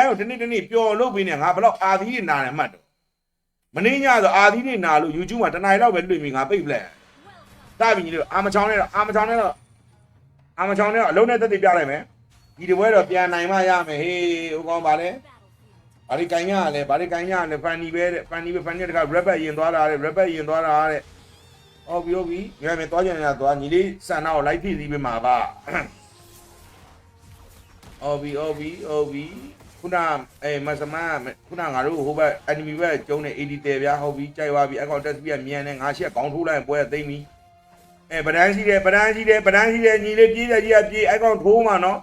ကိုတနေ့ပျော်လို့ပြီးနေငါဘလောက်အာသီးနေနာတယ်မှတ်တော့မင်းညဆိုအာသီးနေနာလို့ YouTube မှာတနိုင်လောက်ပဲတွေ့ပြီးငါပိတ်ပလက်တပြီညီလို့အာမချောင်းနဲ့တော့အလုံးနဲ့တက်တည်ပြလိုက်မယ်ဒီတပွဲတော့ပြန်နိုင်မှရမယ်ဟေးဟိုကောင်ပါလေဘာဒီကိုင်းရလဲဖန်နီပဲဖန်နီတက rapper ရင်သွားတာတဲ့ဟုတ်ပြီငါမင်းသွားကြနေတာသွားညီလေးစံနာကိုလိုက်ဖြည့်စည်းပေးမှာပါဟုတ်ပြီခုနမဆမခုနငါတို့ဟိုဘက် enemy ဘက်ကျုံးနေ 80 တယ်ဗျာဟုတ်ပြီကြိုက်သွားပြီအကောင့်တက်ပြီးမြန်နေငါရှက်ခေါင်းထိုးလိုက်ပွဲသိမ့်ပြီပဒန်းရှိတယ်ညီလေးပြေးတယ်ကြီးကပြေးအကောင့်ထိုးမှာနော်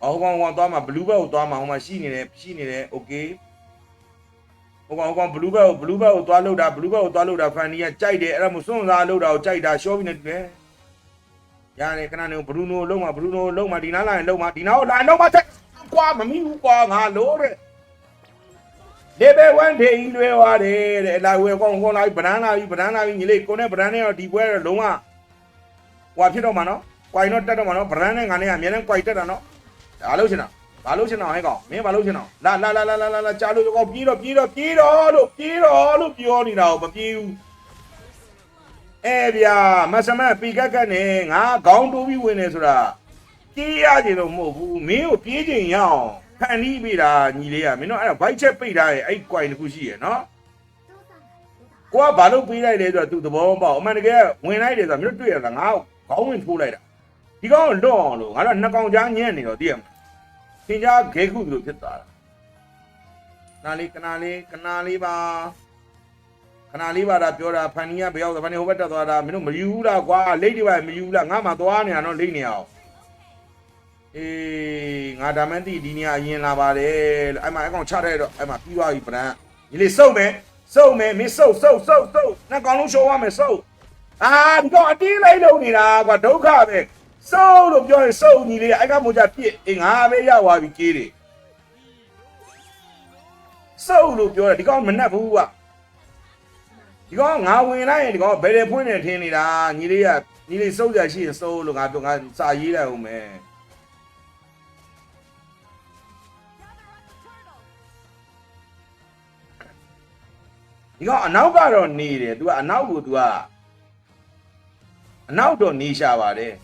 ဟိုကောင်သွားမှာ blue belt ကိုသွားမှာဟိုမှာရှိနေတယ် okay ဟိုကောင် blue belt ကိုသွားလို့တာဖန်နီကကြိုက်တယ်အဲ့ဒါမို့စွန့်စားလို့တာကိုကြိုက်တာရှော့ပြီးနေတယ်ရတယ်ခဏနေဘရူနိုလုံးမှာဒီနားလာရင်လုံးမှာဒီနားကိုလာလုံးမှာချက်ကွာမမီဘူးကွာငါလို့တဲ့ level 1 day လွဲသွားတယ်တဲ့လာဝဲကောင်လာပြီဗဒန်းလာပြီညီလေးကိုနဲ့ဗဒန်းနဲ့တော့ဒီပွဲတော့လုံးဝဟွာဖြစ်တော့မှာနော်ကွိုင်တော့တက်တော့မှာနော်ဗဒန်းနဲ့ငါနဲ့ကအများနဲ့ကွိုင်တက်တာနော်ဘာလို့ချင်တာဟဲ့ကောင်မင်းဘာလို့ချင်တာလာကြားလို့ကောင်ပြေးတော့လို့ပြောနေတာကိုမပြေးဘူးဗျာမဆမပီကတ်နဲ့ငါခေါင်းတိုးပြီးဝင်နေဆိုတာပြေးရကြတော့မဟုတ်ဘူးမင်းကိုပြေးချင်ရအောင်ဖန်တီးပေးတာညီလေးကမင်းတို့အဲ့ဒါ white check ပိတ်ထားရဲ့အဲ့ coin တစ်ခုရှိရယ်နော်ကိုကဘာလို့ပေးလိုက်လဲဆိုတော့သူသဘောမပေါက်အမှန်တကယ်ဝင်လိုက်တယ်ဆိုတော့မင်းတို့တွေ့ရတာငါခေါင်းဝင်ထိုးလိုက်တာဒီကောင်လွတ်အောင်လို့ငါတော့နှစ်ကောင်ကြားညံ့နေတော့သိရမလားသင်ကြားဂဲခုလို့ဖြစ်သွားတာခဏလေးပါဒါပြောတာဖန်နီကဘယ်ရောက်သွားဖန်နီဟိုဘက်တက်သွားတာမင်းတို့မယူဘူးလားကွာလိတ်တွေပါမယူဘူးလားငါမှသွားနေတာတော့လိတ်နေအောင်ငါဒါမှန်းသိဒီနေရာအရင်လာပါတယ်လို့အဲ့မှာအကောင်ချတဲ့တော့အဲ့မှာပြီးသွားပြီဗရန်ဒီလေစုပ်မယ်မင်းစုပ်နှစ်ကောင်လုံးရှော်ရမယ်စုပ်ဒီကောင်အတင်းလိုက်လုံနေတာကွာဒုက္ခပဲစုပ်လို့ပြောရင်စုပ်ညီလေးအဲ့ကမို့ကြပြစ်ငါပဲရသွားပြီကြေးတွေစုပ်လို့ပြောတယ်ဒီကောင်မနှက်ဘူးကွာဒီကောင်ငါဝင်လိုက်ရင်ဒီကောင်ဘယ်တွေဖွင့်နေထင်းနေတာညီလေးစုပ်ကြရှိရင်စုပ်လို့ငါပြောငါစာရေးလိုက်အောင်မယ်ဒီကောင်အနောက်ကတော့နေတယ် तू ကအနောက်ကို तू ကအနောက်တော့နေရှာပါတယ်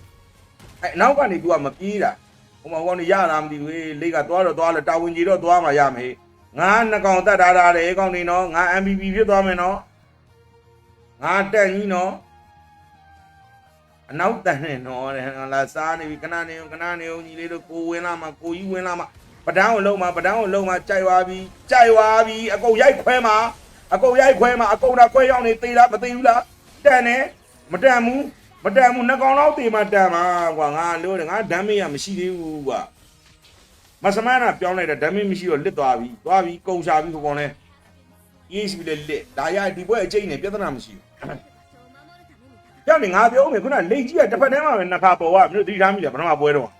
အဲ့အနောက်ကနေ तू ကမပြေးတာဟိုမှာကောင်နေရတာမသိဘူးလေကသွားတော့သွားလဲတာဝန်ကြီးတော့သွားမှရမယ်ငါနှစ်ကောင်တတ်ထားတာလေအကောင်နေနော်ငါ MVP ဖြစ်သွားမယ်နော်ငါတက်ကြီးနော်အနောက်တန်နေနော်တဲ့လာစားနေပြီခဏနေဦးညီလေးတို့ကိုဝင်လာမှာကိုကြီးဝင်လာမှာပဒန်းကိုလုံးမှာကြိုက်သွားပြီအကုန်ရိုက်ခွဲမှာအကုန်ဒါခွဲရောက်နေသေးလားမသေးဘူးလားတန်နေမတန်ဘူးနှစ်ကောင်လောက်သေးမှတန်မှာကွာငါလို့ငါဒမ်းမေးရမရှိသေးဘူးကွာမဆမနာပြောင်းလိုက်တာဒမ်းမေးမရှိတော့လစ်သွားပြီကုန်ရှာပြီခေါ်လဲ EHP လေလစ်ဒါရဒီပွဲအကျိတ်နေပြဿနာမရှိဘူးကြောက်နေငါပြောမယ်ခုနလိတ်ကြီးကတစ်ဖက်တည်းမှာပဲနှစ်ခါပေါ်ကမြို့တိထားမိတယ်ပထမပွဲတော့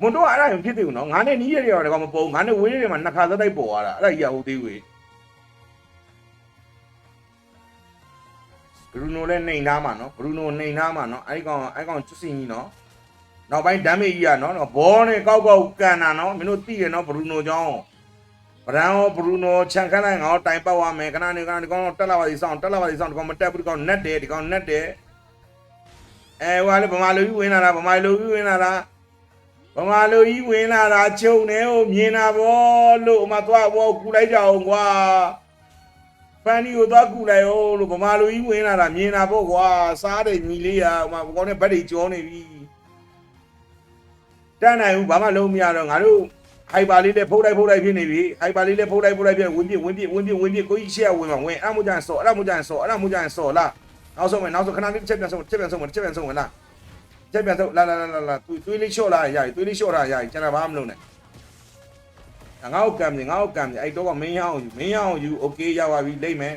မွန်တော့အဲ့ဒါရင်ဖြစ်သေးဘူးနော်ငါနဲ့နီးရတွေတော့မပေါ်ဘူးငါနဲ့ဝေးတွေမှာနှစ်ခါသက်တိုက်ပေါ်လာတာအဲ့ဒါကြီးကဟိုသေးဝေးဘရူနိုလည်းနှိမ်သားမှာနော်အဲ့ကောင်ချစ်စင်ကြီးနော်နောက်ပိုင်းဒမ်းမေးကြီးကနော်ဘောနဲ့ကောက်ကန်တာနော်မင်းတို့သိတယ်နော်ဘရူနိုကြောင်းဗရန်ရောဘရူနိုခြံခန်းလိုက်ငါတိုင်ပတ်သွားမယ်ခဏနေဒီကောင်တက်လာပါသေးစောင်းဒီကောင်မတက်ဘူးဒီကောင်နက်တယ်ဟိုကလည်းဗမာလူကြီးဝင်လာတာချုံနေကိုမြင်တာဗောလို့အမသွားဘောကူလိုက်ကြအောင်ကွာဖန်ဒီကိုသွားကူလိုက်အောင်လို့ဗမာလူကြီးဝင်လာတာမြင်တာဗောကွာစားတယ်ညီလေးอ่ะဟိုကောင်နဲ့ဗတ်တွေကြောနေပြီတန်းနိုင်ဘူးဘာမှလုံးမရတော့ငါတို့ဟိုက်ပါလေးလည်းဖုတ်လိုက်ဖြစ်နေပြီဟိုက်ပါလေးလည်းဖုတ်လိုက်ဖြစ်ဝင်ပြကိုကြီးရှေ့ဝင်မှာဝင်အဲ့မို့ကြရင်စော်လားနောက်ဆုံးခဏလေးချက်ပြန်ဆုံးဝင်လားချက်ပြန်ဆုံးလာသွေးလေးလျှော့လာရည်ကျွန်တော်ဘာမှမလုပ်နဲ့ငါ့ကိုကံမြင်အဲ့တော့ကမင်းရအောင်ယူโอเคရပါပြီလိမ့်မယ်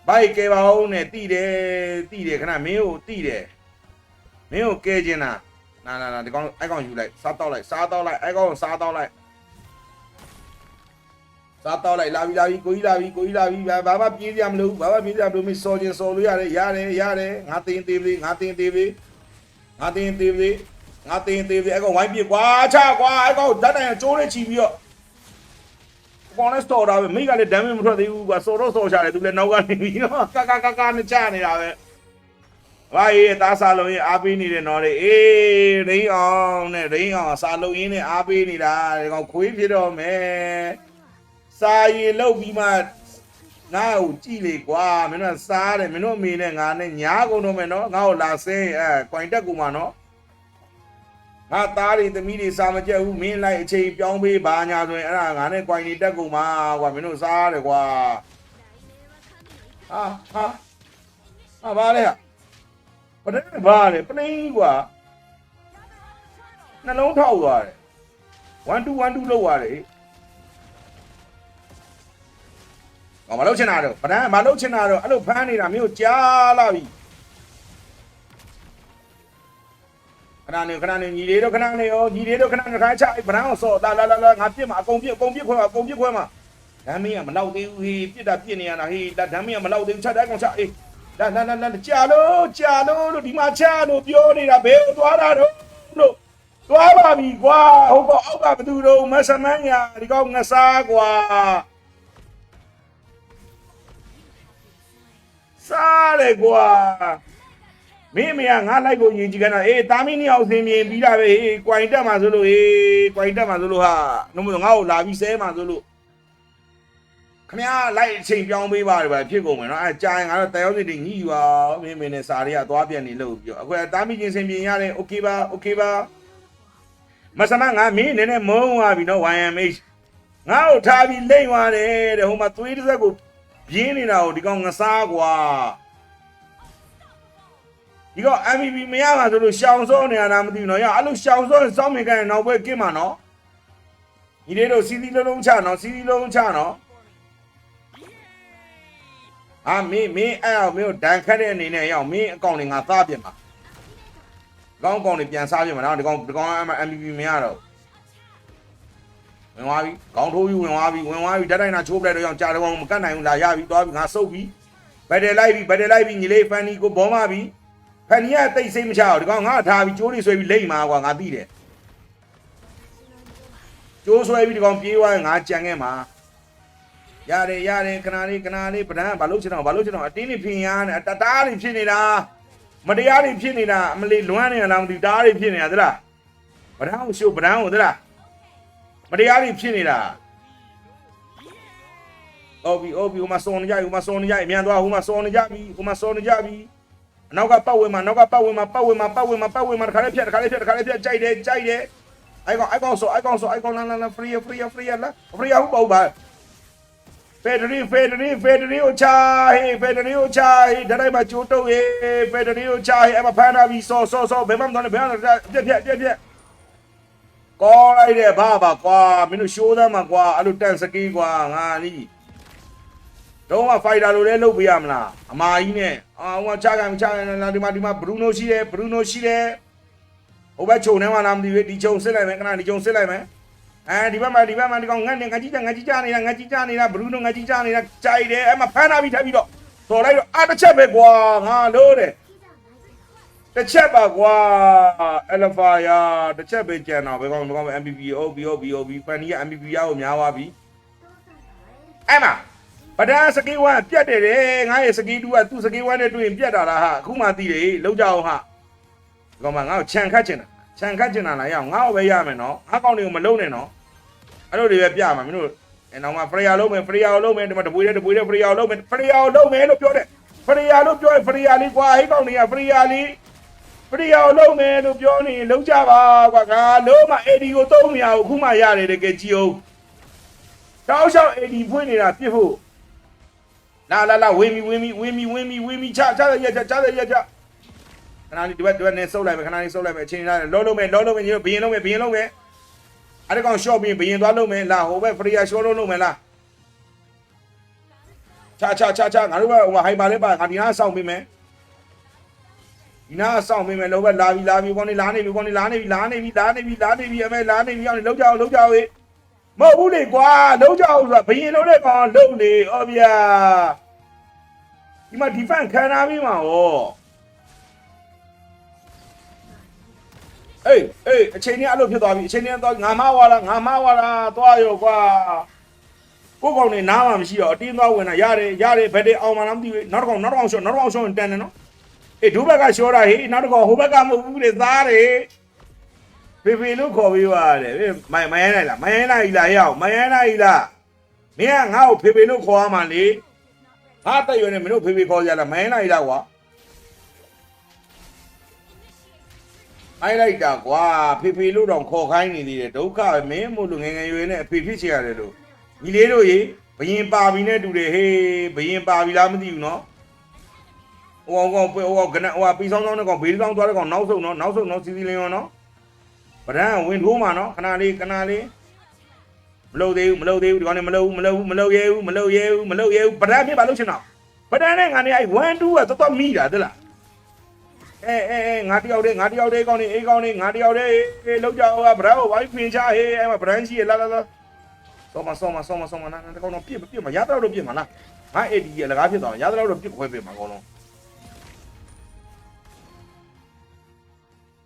ဘိုက်ကဲပါဦးနဲ့တိတယ်ခဏမင်းကိုတိတယ်မင်းကိုကဲကျင်တာနာဒီကောင်အဲ့ကောင်ယူလိုက်စားတောက်လိုက်အဲ့ကောင်စားတောက်လိုက်လာပြီကိုကြီးလာပြီဘာမှပြေးကြမလို့မင်းစော်ခြင်းစော်လို့ရတယ်ငါတင်းသေးပြီ ငါတင်းသေးသေးအဲ့ကောင်ဝိုင်းပြကွာချကွာအဲ့ကောင်ဓာတ်တိုင်ကျိုးလေးချီပြီးတော့ကောင်းလဲစတော်တာပဲမိကလည်းဒမ်းမမထွက်သေးဘူးကွာစော်တော့စော်ချတယ်သူလည်းနောက်ကနေပြီးတော့ကနဲ့ချနေတာပဲဘာရေးသားစားလုံးရင်အားပေးနေတယ်နော်လေအေးရိန်းအောင်နဲ့ရိန်းအောင်စားလုံးရင်းနဲ့အားပေးနေတာဒီကောင်ခွေးဖြစ်တော့မယ်စားရည်လုတ်ပြီးမှငါ့ကိုကြည့်လေကွာမင်းတို့စားတယ်မင်းတို့အမေနဲ့ငါနဲ့ညားကုန်တော့မယ်နော်ငါ့ကိုလာစင်းကွိုင်တက်ကူမှာနော်ငါသားတွေသမီးတွေစားမကြက်ဘူးမင်းလိုက်အချိန်ပြောင်းပေးပါညာဆိုရင်အဲ့ဒါငါနဲ့ကွိုင်နေတက်ကူမှာကွာမင်းတို့စားတယ်ကွာဟာဘာလဲပဒဲဘာလဲပနေကွာနှလုံးထောက်သွားတယ်1 2 1 2လောက်သွားတယ်မလုပ်ချင်တာတော့ဗဒန်းမလုပ်ချင်တာတော့အဲ့လိုဖမ်းနေတာမျိုးကြားလာပြီခဏနေညီလေးတို့ခဏနေရောညီလေးတို့ခဏခါချဗဒန်းကိုစော့လာငါပြစ်မှာအကုန်ပြစ်ခွဲမှာဓမ်းမင်းကမလောက်သေးဘူးဟေးပြစ်တာပြစ်နေရတာဟေးဓမ်းမင်းကမလောက်သေးဘူးချက်တဲ့ကောင်ချအေးလာကြာလို့ဒီမှာချလို့ပြောနေတာဘယ်ကိုသွားတာတော့လို့သွားပါပြီကွာဟုတ်ကောအောက်ကဘသူတို့မဆမန်းညာဒီကောင်ငစားကွာစားတယ်ကွာမင်းမရငါလိုက်ကိုယဉ်ကြည့်ခဏအေးတာမင်းနှစ်ယောက်ဆင်းမြင်ပြီးတာပဲဟေးကွိုင်တက်မှာဆိုလို့ကွိုင်တက်မှာဆိုလို့ဟာနှုတ်မငါ့ကိုလာပြီးဆဲမှာဆိုလို့ခမရလိုက်အချိန်ပြောင်းပေးပါတယ်ဗျဖြစ်ကုန်မယ်နော်အဲကြာရင်ငါတော့တယောက်စီတည်းညှိပါမင်းနဲ့စာတွေကသွားပြန်နေလို့ပြောအခုတာမင်းချင်းဆင်ပြင်ရတယ်โอเคပါမဆမငါမင်းနဲ့မုန်းသွားပြီနော် YMH ငါ့ကိုထားပြီးလိမ့်သွားတယ်တဲ့ဟိုမှာသွေးတစ်စက်ကိုပြင်းနေတာကိုဒီကောင်ငစားကွာဒီကောင် MVP မရပါဆိုလို့ရှောင်စောနေရတာမသိဘူးနော်ရအဲ့လိုရှောင်စောစောင်းမြင်ကန်နောက်ဘက်ကင်းမှာနော်ညီလေးတို့စီစီလုံးချနော်စီစီလုံးချနော်မင်းအဲ့အောင်မင်းဒဏ်ခတ်တဲ့အနေနဲ့ရောက်မင်းအကောင့်တွေငါသားပြစ်မှာကောင်းကောင်တွေပြန်စားပြစ်မှာနော်ဒီကောင် MVP မရတော့ဝင်သွားပြီခေါင်းထိုးပြီးဝင်သွားပြီဓာတ်တိုင်းနာချိုးပလိုက်တော့ကြာတော့မကတ်နိုင်ဘူးလာရပြီသွားပြီငါစုပ်ပြီဘက်တယ်လိုက်ပြီညီလေးဖန်နီကိုဘောမပြီဖန်နီကတိတ်စိတ်မချအောင်ဒီကောင်ငါထားပြီးကျိုးလေးဆွဲပြီးလိမ့်မှာကွာငါသိတယ်ကျိုးဆွဲပြီးဒီကောင်ပြေးသွားရင်ငါကြံခဲ့မှာရတယ်ခဏလေးဗဒန်းဘာလို့ချင်တော့အတင်းနေဖင်ရနဲ့တတားတွေဖြစ်နေတာမတရားတွေဖြစ်နေတာအမလေးလွမ်းနေလားမသိတားတွေဖြစ်နေတာသလားဗဒန်းကိုရှို့ဗဒန်းကိုသလားမတရားတွေဖြစ်နေတာဟုတ်ပြီဟိုမှာစော်နေကြပြီအမြန်သွားဟိုမှာစော်နေကြပြီအနောက်ကပတ်ဝဲမှာတခါလေးဖြတ်ကြိုက်တယ်အိုင်ကောင်စော်လာဖရီယာဟုတ်ပေါ့ပါဖက်ဒရီကိုချာဟေးဓာတ်တိုင်းမှာကျိုးတုပ်ဟေးဖက်ဒရီကိုချာဟေးအမဖမ်းတာပြီးစောဘယ်မှမသွားနဲ့ဘယ်မှပြက်ကောလိုက်တယ်ဘာကွာမင်းတို့ရှိုးသားမှာကွာအဲ့လိုတန်စကီးကွာငါလीတော့မှဖိုက်တာလိုလဲလုပ်ပေးရမလားအမာကြီးနဲ့ဟိုချကန်လာဒီမှာဘရူနိုရှိတယ်ဟိုဘက်ခြုံထဲမှာလာမသိဘူးဒီခြုံစစ်လိုက်မယ်ခဏဒီခြုံစစ်လိုက်မယ်ဒီဘက်မှာဒီကောင်ငတ်ကြည့်နေတာဘရူနိုငတ်ကြည့်နေတာကြိုက်တယ်အဲ့မှာဖမ်းတာပြီးထပ်ပြီးတော့စော်လိုက်တော့တစ်ချက်ပဲကွာငါလို့တယ်တစ်ချက်ပါကွာအလဖာယာတစ်ချက်ပဲကြံတော့ဘယ်ကောင် MVP ဟုတ်ပြီဖန်နီက MVP ရဖို့များသွားပြီအဲ့မှာဗဒန်းစကီဝမ်ပြတ်တယ်ငါရဲ့စကီတူကသူ့စကီဝမ်နဲ့တွေ့ရင်ပြတ်တာလားဟာအခုမှသိတယ်လောက်ကြအောင်ဟာဒီကောင်မငါ့ကိုခြံခတ်ချင်တာလားရအောင်ငါ့ကိုပဲရမယ်နော်ငါကောင်တွေကိုမလုံးနဲ့နော်အဲ့လိုတွေပဲပြမှာမင်းတို့နောက်မှဖရီယာလုံးမယ်ဒီမှာတပွေးဖရီယာလုံးမယ်လို့ပြောတယ်ဖရီယာလို့ပြောရင်ဖရီယာလေးကွာဟိကောင်တွေကဖရီယာလုံးမယ်လို့ပြောနေလုံးကြပါကွာငါလုံးမ AD ကိုသုံးမရဘူးအခုမှရတယ်တကယ်ကြည့်အောင်တောက်လျှောက် AD ဖွင့်နေတာပြစ်ဖို့လာဝင်းမီချရခဏလေးဒီဘက်နဲ့ဆုပ်လိုက်မယ်အချိန်လာလုံးမယ်ညီတို့ဘရင်လုံးမယ်အဲ့ဒီကောင်ရှော့ပြီးဘရင်သွားလုံးမယ်လာဟိုဘက်ဖရီယာရှော့လုံးမယ်လားချငါတို့ကဟိုဟိုင်ပါလဲပါငါဒီနားဆောင်းပေးမယ်လောဘလာပြီကောင်းနေလာနေပြီအမေလာနေပြီအောင်နေလောက်ကြအောင်မဟုတ်ဘူးလေကွာလောက်ကြအောင်ဆိုတာဘရင်လုံးတဲ့ကောင်လုံလေဩဗျာဒီမှာ defense ခံထားပြီးမှာဟောခ အေးအချိန်ကြီးအဲ့လိုဖြစ်သွားပြီအချိန်ကြီးသွားငါမဝါလားသွားရောကွာကိုကောင်နေနားမှမရှိတော့အတင်းသွားဝင်တာရတယ်ဘယ်တည်းအောင်မှလားမသိဘူးနောက်တစ်ကောင်ရှော့တန်တယ်နော်အေးဒုဘက်ကရှော့တာဟေးနောက်တစ်ကောင်ဟိုဘက်ကမဟုတ်ဘူးလေသားတယ်ဖေလို့ခေါ်ပြီးပါတယ်မယန်းနိုင်လားမယန်းနိုင်လားဟဲ့အောင်မယန်းနိုင်လားမင်းကငါ့ကိုဖေလို့ခေါ်ရမှာလေငါတက်ရွယ်နေမင်းတို့ဖေခေါ်ကြလားမယန်းနိုင်လားကွာအိုက်လိုက်တာကွာဖေလို့တော့ခေါ်ခိုင်းနေသေးတယ်ဒုက္ခပဲမင်းမို့လို့ငယ်ရွယ်နဲ့အဖေဖြစ်ချင်ရတယ်လို့ညီလေးတို့ရေဘယင်ပါပြီနဲ့တူတယ်ဟေးဘယင်ပါပြီလားမသိဘူးနော်ဟိုကောင်ကပြီးဆောင်တဲ့ကောင်ဘေးဆောင်သွားတဲ့ကောင်နောက်ဆုံးနော်စီစီလင်းရောနော်ဗဒန်းဝင်ထိုးမှာနော်ခဏလေးမလုပ်သေးဘူးဒီကောင်နေမလုပ်ရဲဘူးဗဒန်းပြပါလို့ရှင်တော့ဗဒန်းနဲ့ငါနေအဲ့1 2ကတော်မိတာတလားငါတယောက်တည်းကောင်းနေငါတယောက်တည်းလောက်ကြအောင်ဗဒန်းကိုဝိုင်းဖင်ချဟေးအဲ့မှာဗဒန်းရှိရလာဆောမနာတကောင်တော့ပြစ်မှာရတော့ပြစ်မှာလားငါအဲ့ဒီရလကားဖြစ်သွားရတော့ပြစ်ခွဲပြစ်မှာကောင်းလုံး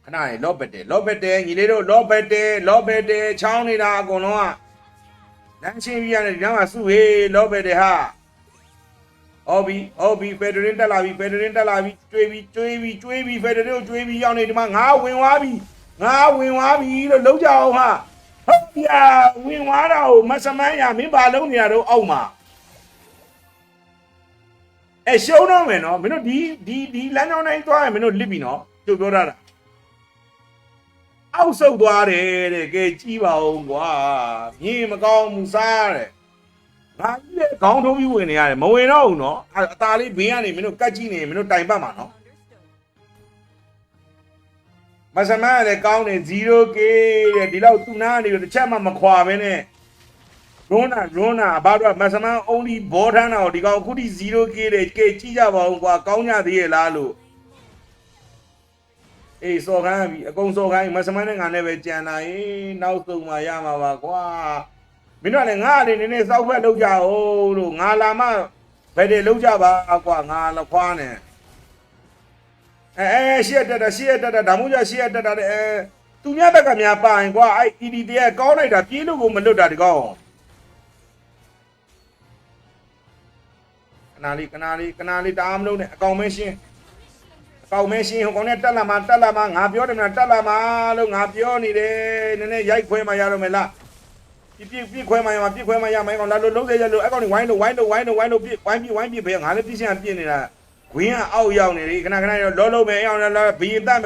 ခဏလေးလော့ဘက်တယ်ညီလေးတို့လော့ဘက်တယ်ချောင်းနေတာအကုန်လုံးကလမ်းချင်းပြရတယ်ဒီတော့ကစုဟေးလော့ဘက်တယ်ဟာဟုတ်ပြီဖက်ဒရင်းတက်လာပြီကျွေးပြီဖက်ဒရင်းကိုကျွေးပြီရောက်နေဒီမှာငါဝင်သွားပြီလို့လုံးကြအောင်ဟာဟုတ်ပြဝင်သွားတာကိုမဆမန်းရမင်းပါလုံးနေရတော့အောက်မှာရှုံးတော့မယ်နော်မင်းတို့ဒီလမ်းကြောင်းတိုင်းသွားရင်မင်းတို့လစ်ပြီနော်ကြိုပြောတာအောက်ဆုတ်သွားတယ်တဲ့ကဲကြည့်ပါဦးကွာမြင်မကောင်းဘူးစားတဲ့ငါကြီးရဲ့ခေါင်းထိုးပြီးဝင်နေရတယ်မဝင်တော့ဘူးနော်အตาလေးဘေးကနေမင်းတို့ကတ်ကြည့်နေမင်းတို့တိုင်ပတ်မှာနော်မဆမန်းလည်းကောင်းတယ် 0k တဲ့ဒီလောက်သူနာနေတော့တစ်ချက်မှမခွာဘဲနဲ့ရွန်းတာဘာတော့မဆမန်း only ဘောထမ်းတာကိုဒီကောင်အခုထိ 0k တဲ့ကဲကြည့်ကြပါဦးကွာကောင်းကြသေးရဲ့လားလို့အေးစော်ခိုင်းပြီအကုန်စော်ခိုင်းမဆမန်းနဲ့ငါနဲ့ပဲကြံလာရင်နောက်ဆုံးမှရမှာပါကွာမင်းတို့လည်းငါအနေနဲ့စောက်ဖက်လောက်ကြအောင်လို့ငါလာမှဘယ်တည်းလောက်ကြပါကွာငါလခွားနဲ့ရှေ့တက်တာဒါမှမဟုတ်ရှေ့တက်တာသူများဘက်ကများပါရင်ကွာအဲ့ ED တည်းကောင်းလိုက်တာပြေးလို့ကိုမလွတ်တာဒီကောင်ခဏလေးတအားမလုံးနဲ့အကောင်မဲရှင်းဟိုကောင်နဲ့တက်လာမှာငါပြောတယ်မလားတက်လာမှာလို့ငါပြောနေတယ်နည်းနည်းရိုက်ခွဲမှရတော့မယ်လားပြစ်ခွဲမှရမှာကောင်လာလို့လုံးသေးရလို့အဲ့ကောင်နေဝိုင်းလို့ပြစ်ဝိုင်းပြစ်ဖေးငါလည်းပြစ်ရှင်ပြစ်နေတာဝင်းကအောက်ရောက်နေလေခဏလောလုံးမယ်အောင်လားဘီရင်တတ်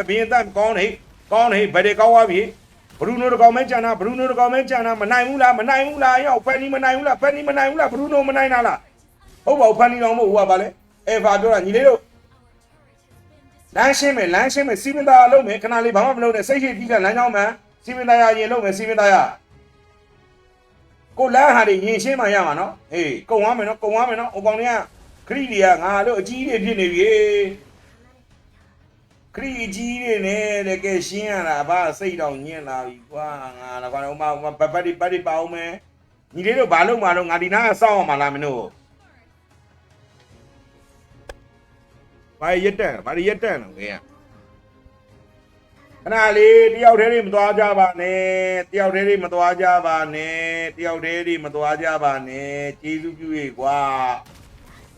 ကောင်းနေဘယ်တွေကောင်းသွားပြီဘရူနိုတကောင်မဲကြံတာမနိုင်ဘူးလားရောက်ဖန်နီမနိုင်ဘူးလားဘရူနိုမနိုင်တာလားဟုတ်ပါဘူးဖန်နီတော်မဟုတ်ဘူးကပါလေဘာပြောတာညီလေးတို့လမ်းရှင်းမယ်စီမင်းသားလုံးမယ်ခဏလေးဘာမှမလုပ်နဲ့စိတ်ရှိပြီးကလမ်းကြောင်းမှစီမင်းသားရရင်လုံးမယ်စီမင်းသားရကိုလမ်းဟာတွေရင်ရှင်းမှရမှာနော်ကုံသွားမယ်နော်ဟိုကောင်တွေကခရီးတွေကငါတို့အကြီးတွေဖြစ်နေပြီခရီးအကြီးတွေနဲ့တကယ်ရှင်းရတာဘာစိတ်တောင်ညင်လာပြီကွာငါတော့ဟိုမှာပတ်တိပါအောင်မယ်ညီလေးတို့ဘာလုပ်မှာတော့ငါဒီနားကစောင့်အောင်မလားမင်းတို့ဘာရက်တန်လို့ခင်ဗျခဏလေးတယောက်တည်းတွေမသွားကြပါနဲ့ကျေးဇူးပြုရေးကွာ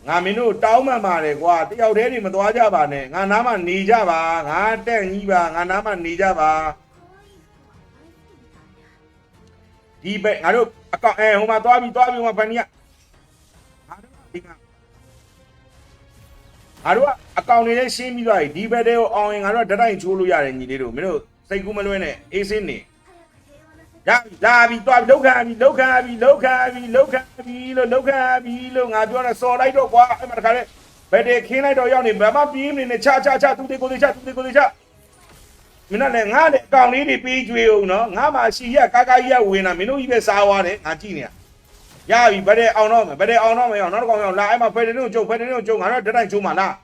ငါမင်းတို့တောင်းမှန်ပါတယ်ကွာတယောက်တည်းတွေမသွားကြပါနဲ့ငါနားမှာနေကြပါငါတက်ကြီးပါငါနားမှာနေကြပါဒီဘက်ငါတို့အကောင့်ဟိုမှာသွားပြီဟိုမှာဗန်နီကငါတို့အကောင့်တွေနဲ့ရှင်းပြီးသွားပြီဒီဘက်တွေကိုအောင်ရင်ငါတို့ဓာတ်တိုင်ချိုးလို့ရတယ်ညီလေးတို့မင်းတို့စိတ်ကူးမလွဲနဲ့အေးစင်းနေရလာပြီသွားပြီလောက်ခံပြီလို့ငါပြောတာစော်လိုက်တော့ကွာအဲ့မှာတခါလေဘယ်တည်းခင်းလိုက်တော့ရောက်နေဘာမှပြေးမနေနဲ့ချသူတွေကိုချမင်းလည်းငါနဲ့အကောင့်လေးတွေပေးကြွေအောင်နော်ငါမှရှီရကာကြီးရဝင်တာမင်းတို့ကြီးပဲစားသွားတယ်ငါကြည့်နေရပြီဘယ်တည်းအောင်တော့မယ်အောင်နောက်တစ်ကောင်ရောက်လာအဲ့မှာဖက်ဒရင်းကိုကျုပ်ငါတို့ဓာတ်တိုင်ချိုးမှာလား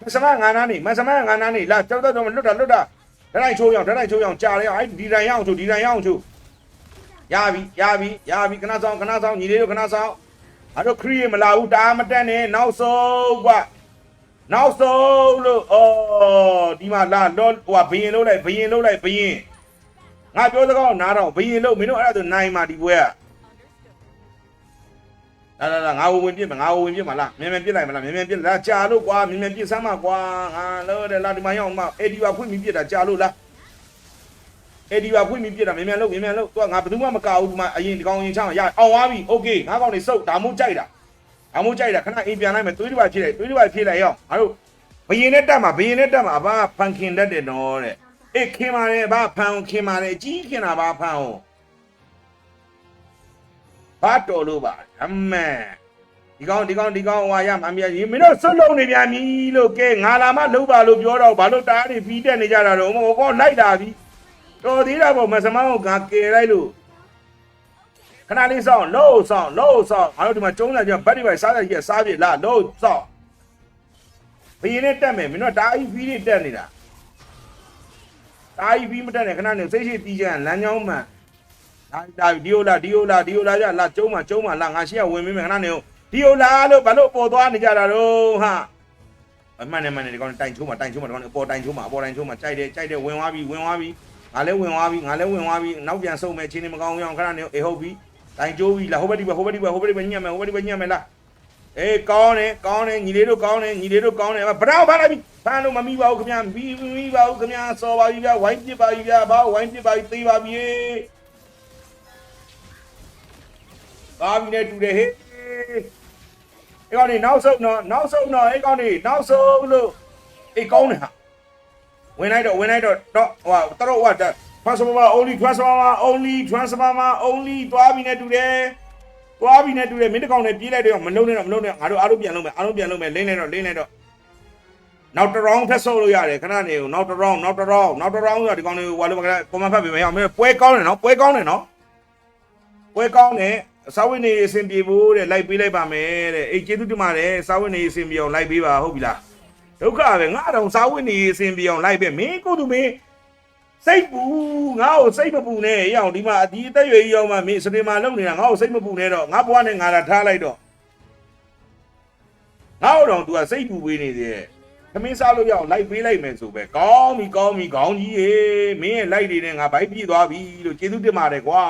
မဆမငါနာနေလာကြောက်တော့လွတ်တာဓာတ်တိုင်ချိုးအောင်ကြာလဲအဲ့ဒီတိုင်ရအောင်ချိုးရပြီခဏဆောင်ညီလေးတို့ခဏဆောင်အဲ့တော့ခရီးမလာဘူးတားမတက်နဲ့နောက်ဆုံးကွာ နောက်ဆုံးလို့အော်ဒီမှာလာတော့ဟိုဘယင်လုံးလိုက်ဘယင်လုံးလိုက်ဘယင်ငါပြောစကားနားတော့ဘယင်လုံးမင်းတို့အဲ့ဒါဆိုနိုင်မှာဒီပွဲကလာငါဝင်ပြစ်မှာငါဝင်ပြစ်မှာလားမြန်မြန်ပြစ်လိုက်မလားမြန်မြန်ပြစ်လားကြာလို့ကွာမြန်မြန်ပြစ်စမ်းမှာကွာငါလို့တယ်လာဒီမှာရောက်မှာအေဒီဝါဖွင့်ပြီးပြစ်တာကြာလို့လားအေဒီဝါဖွင့်ပြီးပြစ်တာမြန်မြန်လုံးမြန်မြန်လုံးသူကငါဘယ်သူမှမကဘူးဒီမှာအရင်ဒီကောင်ရင်ချောင်းရအောင်သွားပြီโอเคငါကောင်နေစုပ်ဒါမို့ကြိုက်တာဒါမို့ကြိုက်တာခဏအိမ်ပြန်လိုက်မယ်သွေးတစ်ပါးဖြည့်လိုက်သွေးတစ်ပါးဖြည့်လိုက်ရောက်ငါတို့ဘယင်နဲ့တက်မှာဘယင်နဲ့တက်မှာအဘဖန်ခင်တတ်တယ်နော်တဲ့အေးခင်ပါတယ်အဘဖန်ခင်ပါတယ်အကြီးခင်တာပါဖန်ဟုတ်ဘာတော်လို့ပါအမေဒီကောင်ဟွာရမှာမြင်မင်းတို့စွတ်လုံးနေပြန်ပြီလို့ကဲငါလာမှလုံးပါလို့ပြောတော့ဘာလို့တားနေပြီးတက်နေကြတာတော့ဟိုကောလိုက်လာပြီတော်သေးတာပေါ့မစမောင်းကကယ်လိုက်လို့ခဏလေးစောင့်လို့ဆောင်ငါတို့ဒီမှာကျုံးလာကြဘတ်ဒီပိုင်စားရကြီးစားပြလားလို့စောင့်ဘယင်းနဲ့တက်မယ်မင်းတို့တားဖီးတွေတက်နေတာတားဖီးမတက်နဲ့ခဏနေစိတ်ရှိတီးကြလမ်းကြောင်းမှန်ဒါဒီယိုလာကြလာကျုံးမှာလာငါရှိရဝင်မင်းမယ်ခဏနေဒီယိုလာလို့ဘာလို့ပေါ်သွားနေကြတာတော့ဟာအမှန်နဲ့ဒီကောင်တိုင်ချိုးမှာဒီကောင်အပေါ်တိုင်ချိုးမှာကြိုက်တယ်ဝင်သွားပြီငါလည်းဝင်သွားပြီနောက်ပြန်ဆုပ်မယ်ချင်းနေမကောင်းအောင်ခဏနေအေးဟုတ်ပြီတိုင်ကျိုးပြီလားဟိုဘက်ဒီဘက်ညံ့မယ်လားအေးကောင်းတယ်ညီလေးတို့ကောင်းတယ်ဘရောင်းဖမ်းလိုက်ပြီဖမ်းလို့မမိပါဘူးခင်ဗျာမိပါဘူးခင်ဗျာစော်ပါပြီဗျာဝိုင်းပစ်ပါပြီဗျာဘာဝိုင်းပစ်ပါပြီသေးပါပြီဘာပြီနဲ့တူတယ်ဟေးအဲ့ကောင်နေနောက်ဆုံးတော့အဲ့ကောင်နေနောက်ဆုံးလို့အေးကောင်းတယ်ဟာဝင်လိုက်တော့တော့ဟိုတော့ဟိုtransformer only သွားပြီနဲ့တူတယ်မင်းတကောင်နဲ့ပြေးလိုက်တော့မလုံးနဲ့ငါတို့အားလုံးပြန်လုံးမယ်လင်းလိုက်တော့နောက်တစ် round ထပ်ဆုပ်လို့ရတယ်ခဏနေကိုနောက်တစ် round ဆိုတော့ဒီကောင်လေးဟိုလိုမကကွန်မန့်ဖတ်ပြီးမရအောင်မင်းပွဲကောင်းတယ်နော်ပွဲကောင်းတယ်စာဝတ်နေအဆင်ပြေဖို့တဲ့လိုက်ပေးလိုက်ပါမယ်တဲ့အေးကျေးဇူးတင်ပါတယ်စာဝတ်နေအဆင်ပြေအောင်လိုက်ပေးပါဟုတ်ပြီလားဒုက္ခပဲငါတော့စာဝတ်နေအဆင်ပြေအောင်လိုက်ပေးမင်းကိုသူမင်းစိတ်ပူငါ့ကိုစိတ်မပူနဲ့ရအောင်ဒီမှာဒီအသက်ရွယ်ကြီးရောက်မှမင်းစနေမှာလုံနေတာငါ့ကိုစိတ်မပူနဲ့တော့ငါဘွားနဲ့ငါလာထားလိုက်တော့ငါ့တော့ तू ကစိတ်ပူပေးနေသေးတယ်သမင်းစားလို့ရအောင်လိုက်ပေးလိုက်မယ်ဆိုပဲကောင်းပြီခေါင်းကြီးရေမင်းရဲ့လိုက်တွေနဲ့ငါဘိုက်ပြည့်သွားပြီလို့ကျေးဇူးတင်ပါတယ်ကွာ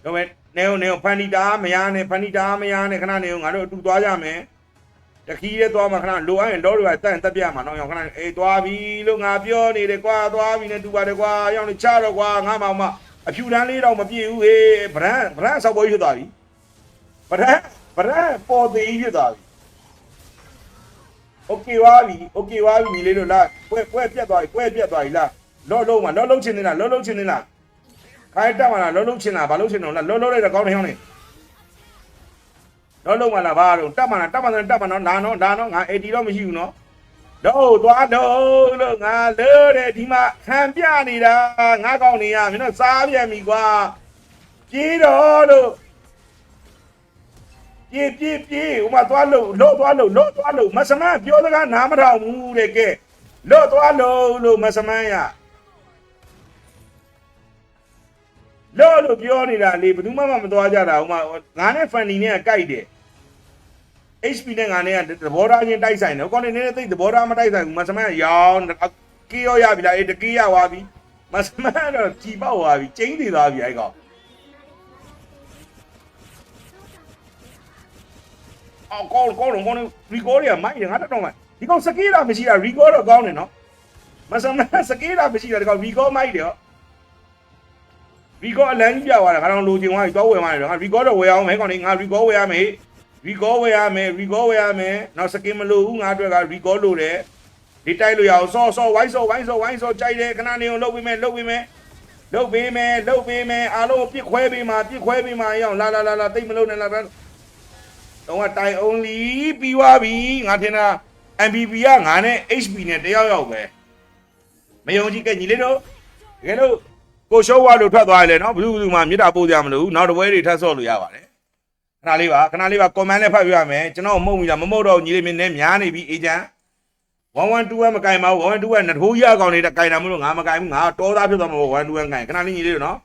တော့ပဲနေဖန်နီတာမရနဲ့ခဏနေငါတို့အတူသွားကြမယ်တခီးရဲသွားမှာခဏလိုအပ်ရင်လောတွေကတက်ပြမှာနော်ရောင်ခဏအေးသွားပြီလို့ငါပြောနေတယ်ကွာသွားပြီနဲ့တူပါတယ်ကွာရောင်နေချတော့ကွာငါမှအဖြူတန်းလေးတော့မပြည့်ဘူးဟေးဗရန်ဆောက်ပေါ်ဖြစ်သွားပြီဗရန်ပေါ်သေးဖြစ်သွားပြီโอเคပါပြီလေးလို့လားပွဲပြတ်သွားပြီလားလောလုံးမှာလောလုံးချင်နေလားခိုင်းတက်မှာလားလောလုံးချင်လားဘာလို့ချင်တော့လားလောလိုက်တော့ကောင်းတယ်ဟောင်းနေလောလုံးမှာလားဘာတော့တက်မှာနော်လာနော်ငါ80တော့မရှိဘူးနော်တော့သွားတော့လို့ငါလို့တဲ့ဒီမှာခံပြနေတာငါကောင်းနေရမင်းတို့စားပြန်ပြီကွာပြေးတော့လို့ပြေးဟိုမှာသွားလို့မစမန်းပြောစကားနားမထောင်ဘူးတဲ့ကဲလို့သွားလို့မစမန်းရလို့ပြောနေတာလေဘယ်သူမှမသွားကြတာဟိုမှာငါနဲ့ဖန်နီနဲ့ကြိုက်တယ် HP နဲ့ငါနဲ့ကသဘောထားချင်းတိုက်ဆိုင်တယ်ကောင်းနေနေသိသဘောထားမတိုက်ဆိုင်ဘူးမစမန်းရောင်းကေးရောရပြီလားအေးတကေးရသွားပြီမစမန်းတော့ကြည်ပေါက်သွားပြီကျင်းသေးသွားပြီအဲ့ကောင်အော်ကောင်းရီကောရမိုက်တယ်ငါတော့မှဒီကောင်စကေးတာမရှိတာရီကောတော့ကောင်းတယ်နော်မစမန်းစကေးတာမရှိတာဒီကောင်ရီကောမိုက်တယ်ရီကောအလန်းကြီးပြသွားတာငါတော့လိုချင်သွားပြီတော့ဝယ်မှတယ်ငါရီကောတော့ဝယ်အောင်မယ်ကောင်နေငါရီကောဝယ်ရမယ်နောက်စကင်မလို့ဘူးငါတို့ကရီကောလို့တယ်ဒီတိုက်လို့ရအောင်စောဝိုင်းစောကြိုက်တယ်ခဏနေအောင်လုပ်ပေးမယ်အားလုံးပြစ်ခွဲပေးမှာရအောင်လာတိတ်မလို့နဲ့လာတော့တိုင် only ပြီးသွားပြီငါထင်တာ MVP ကငါနဲ့ HP နဲ့တယောက်ပဲမယုံကြည်ကညီလေးတို့တကယ်လို့ကိုရှော့ဝါလို့ထွက်သွားရလေနော်ဘလူးမှမြေတာပို့ကြမလို့နောက်တစ်ပွဲတွေထပ်ဆော့လို့ရပါတယ်ခဏလေးပါ comment နဲ့ဖတ်ပြရမယ်ကျွန်တော်မဟုတ်ဘူးလားမမဟုတ်တော့ညီလေးမင်းနဲ့များနေပြီအေဂျင့်112ကမကင်ပါဘူး112ကနထိုးရကောင်နေတဲ့ကင်တာမလို့ငါမကင်ဘူးငါတောသားဖြစ်သွားမှာ112ကင်ခဏလေးညီလေးတို့နော်